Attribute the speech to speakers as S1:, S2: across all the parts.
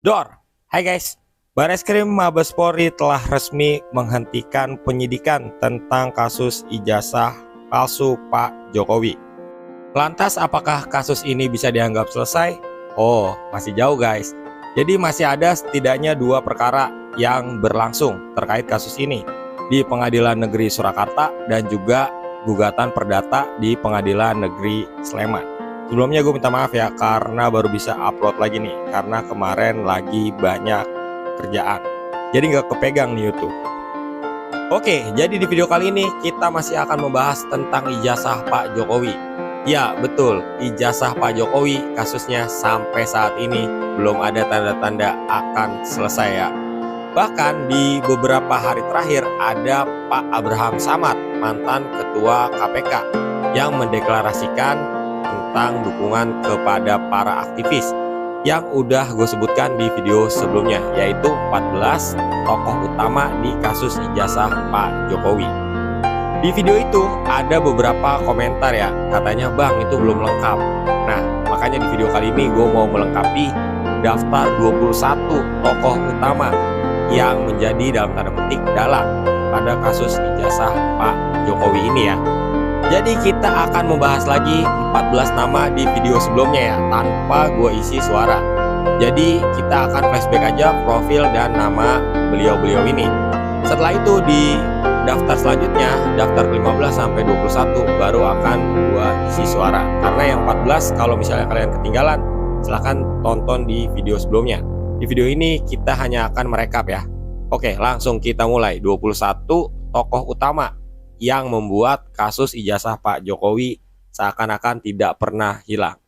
S1: Dor, hai guys. Bareskrim Mabes Polri telah resmi menghentikan penyidikan tentang kasus ijazah palsu Pak Jokowi. Lantas apakah kasus ini bisa dianggap selesai? Oh, masih jauh guys. Jadi masih ada setidaknya dua perkara yang berlangsung terkait kasus ini di Pengadilan Negeri Surakarta dan juga gugatan perdata di Pengadilan Negeri Sleman. Sebelumnya gue minta maaf ya karena baru bisa upload lagi nih karena kemarin lagi banyak kerjaan. Jadi nggak kepegang nih YouTube. Oke, jadi di video kali ini kita masih akan membahas tentang ijazah Pak Jokowi. Ya, betul, ijazah Pak Jokowi kasusnya sampai saat ini belum ada tanda-tanda akan selesai ya. Bahkan di beberapa hari terakhir ada Pak Abraham Samad, mantan Ketua KPK, yang mendeklarasikan tentang dukungan kepada para aktivis yang udah gue sebutkan di video sebelumnya, yaitu 14 tokoh utama di kasus ijazah Pak Jokowi. Di video itu ada beberapa komentar ya, katanya bang itu belum lengkap. Nah, makanya di video kali ini gue mau melengkapi daftar 21 tokoh utama yang menjadi dalam tanda petik dalang pada kasus ijazah Pak Jokowi ini ya. Jadi kita akan membahas lagi 14 nama di video sebelumnya ya, tanpa gue isi suara. Jadi kita akan flashback aja profil dan nama beliau-beliau ini. Setelah itu di daftar selanjutnya, daftar 15 sampai 21 baru akan gue isi suara. Karena yang 14 kalau misalnya kalian ketinggalan, silahkan tonton di video sebelumnya. Di video ini kita hanya akan merekap ya. Oke, langsung kita mulai. 21 tokoh utama yang membuat kasus ijazah Pak Jokowi seakan-akan tidak pernah hilang.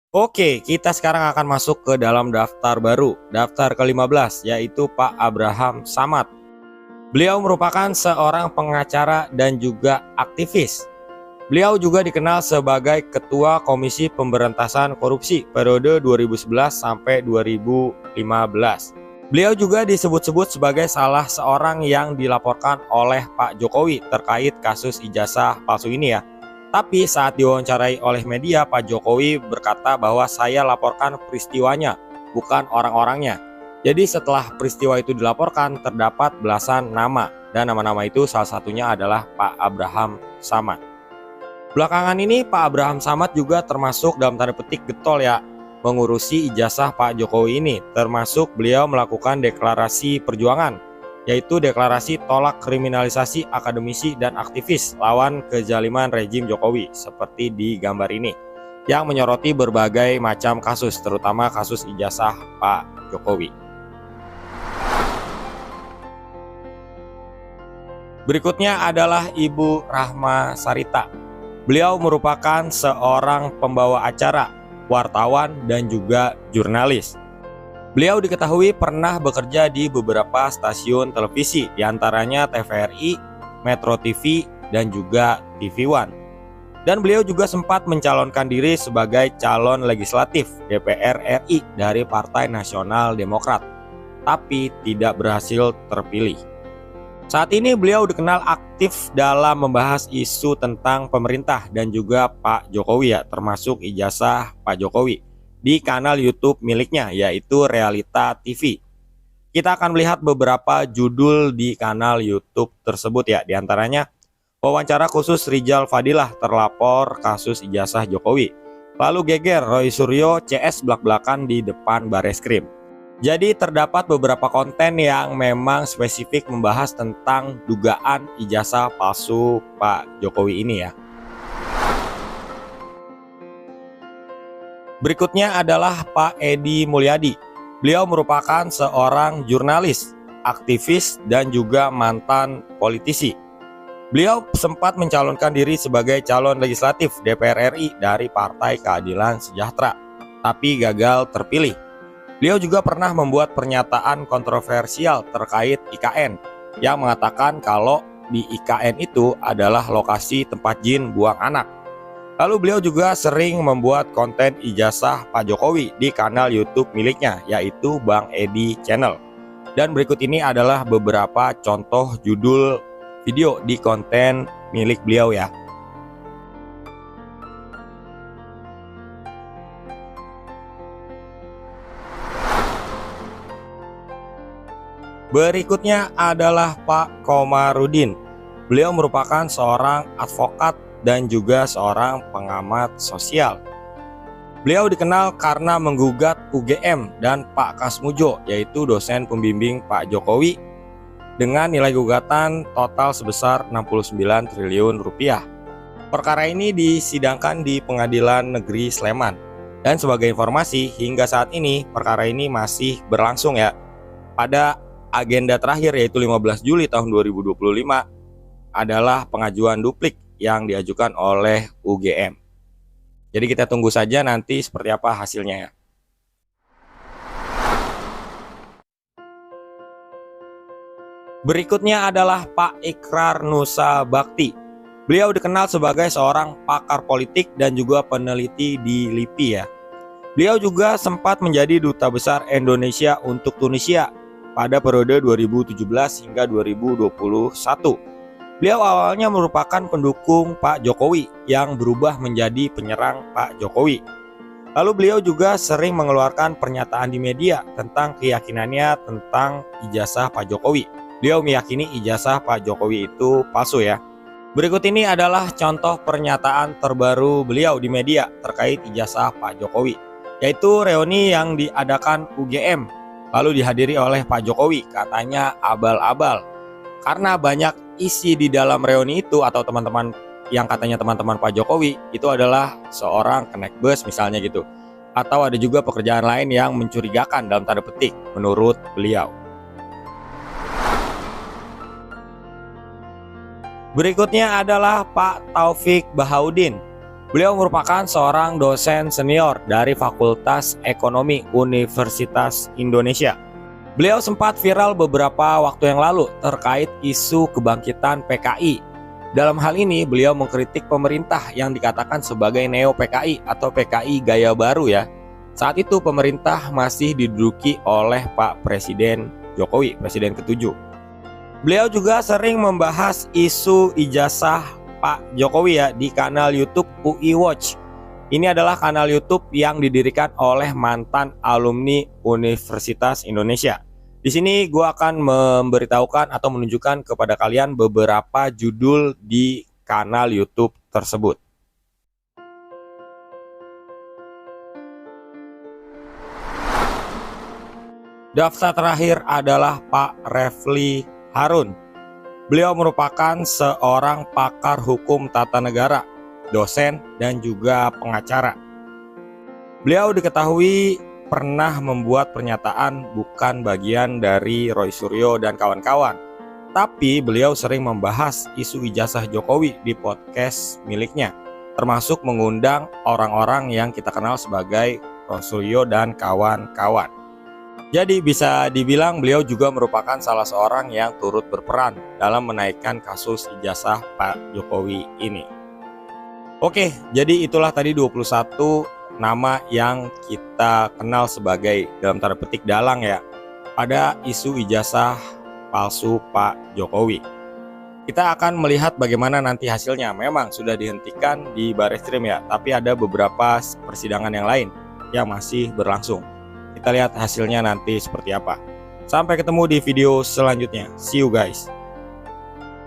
S1: Oke, kita sekarang akan masuk ke dalam daftar baru, daftar ke-15, yaitu Pak Abraham Samad. Beliau merupakan seorang pengacara dan juga aktivis. Beliau juga dikenal sebagai Ketua Komisi Pemberantasan Korupsi periode 2011 sampai 2015. Beliau juga disebut-sebut sebagai salah seorang yang dilaporkan oleh Pak Jokowi terkait kasus ijazah palsu ini ya. Tapi saat diwawancarai oleh media, Pak Jokowi berkata bahwa saya laporkan peristiwanya, bukan orang-orangnya. Jadi setelah peristiwa itu dilaporkan, terdapat belasan nama, dan nama-nama itu salah satunya adalah Pak Abraham Samad. Belakangan ini Pak Abraham Samad juga termasuk dalam tanda petik getol ya, mengurusi ijazah Pak Jokowi ini, termasuk beliau melakukan deklarasi perjuangan, yaitu deklarasi tolak kriminalisasi akademisi dan aktivis lawan kezaliman rejim Jokowi seperti di gambar ini, yang menyoroti berbagai macam kasus, terutama kasus ijazah Pak Jokowi. Berikutnya adalah Ibu Rahma Sarita. Beliau merupakan seorang pembawa acara, wartawan, dan juga jurnalis. Beliau diketahui pernah bekerja di beberapa stasiun televisi, diantaranya TVRI, Metro TV, dan juga TV One. Dan beliau juga sempat mencalonkan diri sebagai calon legislatif DPR RI dari Partai Nasional Demokrat, tapi tidak berhasil terpilih. Saat ini beliau dikenal aktif dalam membahas isu tentang pemerintah dan juga Pak Jokowi ya, termasuk ijazah Pak Jokowi di kanal YouTube miliknya, yaitu Realita TV. Kita akan melihat beberapa judul di kanal YouTube tersebut ya, diantaranya wawancara khusus Rizal Fadilah terlapor kasus ijazah Jokowi, lalu geger Roy Suryo CS belak-belakan di depan Bareskrim. Jadi terdapat beberapa konten yang memang spesifik membahas tentang dugaan ijazah palsu Pak Jokowi ini ya. Berikutnya adalah Pak Edi Mulyadi. Beliau merupakan seorang jurnalis, aktivis, dan juga mantan politisi. Beliau sempat mencalonkan diri sebagai calon legislatif DPR RI dari Partai Keadilan Sejahtera, tapi gagal terpilih. Beliau juga pernah membuat pernyataan kontroversial terkait IKN yang mengatakan kalau di IKN itu adalah lokasi tempat jin buang anak. Lalu beliau juga sering membuat konten ijazah Pak Jokowi di kanal YouTube miliknya, yaitu Bang Edi Channel. Dan berikut ini adalah beberapa contoh judul video di konten milik beliau ya. Berikutnya adalah Pak Komarudin. Beliau merupakan seorang advokat dan juga seorang pengamat sosial. Beliau dikenal karena menggugat UGM dan Pak Kasmujo, yaitu dosen pembimbing Pak Jokowi, dengan nilai gugatan total sebesar 69 triliun rupiah. Perkara ini disidangkan di Pengadilan Negeri Sleman. Dan sebagai informasi, hingga saat ini perkara ini masih berlangsung ya. Pada agenda terakhir yaitu 15 Juli tahun 2025 adalah pengajuan duplik yang diajukan oleh UGM. Jadi kita tunggu saja nanti seperti apa hasilnya ya. Berikutnya adalah Pak Ikrar Nusa Bakti. Beliau dikenal sebagai seorang pakar politik dan juga peneliti di LIPI ya. Beliau juga sempat menjadi duta besar Indonesia untuk Tunisia pada periode 2017 hingga 2021. Beliau awalnya merupakan pendukung Pak Jokowi yang berubah menjadi penyerang Pak Jokowi. Lalu beliau juga sering mengeluarkan pernyataan di media tentang keyakinannya tentang ijazah Pak Jokowi. Beliau meyakini ijazah Pak Jokowi itu palsu ya. Berikut ini adalah contoh pernyataan terbaru beliau di media terkait ijazah Pak Jokowi, yaitu reuni yang diadakan UGM lalu dihadiri oleh Pak Jokowi, katanya abal-abal. Karena banyak isi di dalam reuni itu atau teman-teman yang katanya teman-teman Pak Jokowi itu adalah seorang kenek bus misalnya gitu. Atau ada juga pekerjaan lain yang mencurigakan dalam tanda petik menurut beliau. Berikutnya adalah Pak Taufik Bahaudin. Beliau merupakan seorang dosen senior dari Fakultas Ekonomi Universitas Indonesia. Beliau sempat viral beberapa waktu yang lalu terkait isu kebangkitan PKI. Dalam hal ini, beliau mengkritik pemerintah yang dikatakan sebagai neo-PKI atau PKI gaya baru ya. Saat itu pemerintah masih diduduki oleh Pak Presiden Jokowi, Presiden ke-7. Beliau juga sering membahas isu ijazah Pak Jokowi ya di kanal YouTube UI Watch. Ini adalah kanal YouTube yang didirikan oleh mantan alumni Universitas Indonesia. Di sini gue akan memberitahukan atau menunjukkan kepada kalian beberapa judul di kanal YouTube tersebut. Daftar terakhir adalah Pak Refly Harun. Beliau merupakan seorang pakar hukum tata negara, dosen, dan juga pengacara. Beliau diketahui pernah membuat pernyataan bukan bagian dari Roy Suryo dan kawan-kawan. Tapi beliau sering membahas isu ijazah Jokowi di podcast miliknya, termasuk mengundang orang-orang yang kita kenal sebagai Roy Suryo dan kawan-kawan. Jadi bisa dibilang beliau juga merupakan salah seorang yang turut berperan dalam menaikkan kasus ijazah Pak Jokowi ini. Oke, jadi itulah tadi 21 nama yang kita kenal sebagai dalam tanda petik dalang ya pada isu ijazah palsu Pak Jokowi. Kita akan melihat bagaimana nanti hasilnya. Memang sudah dihentikan di Barreskrim ya, tapi ada beberapa persidangan yang lain yang masih berlangsung. Kita lihat hasilnya nanti seperti apa. Sampai ketemu di video selanjutnya. See you guys.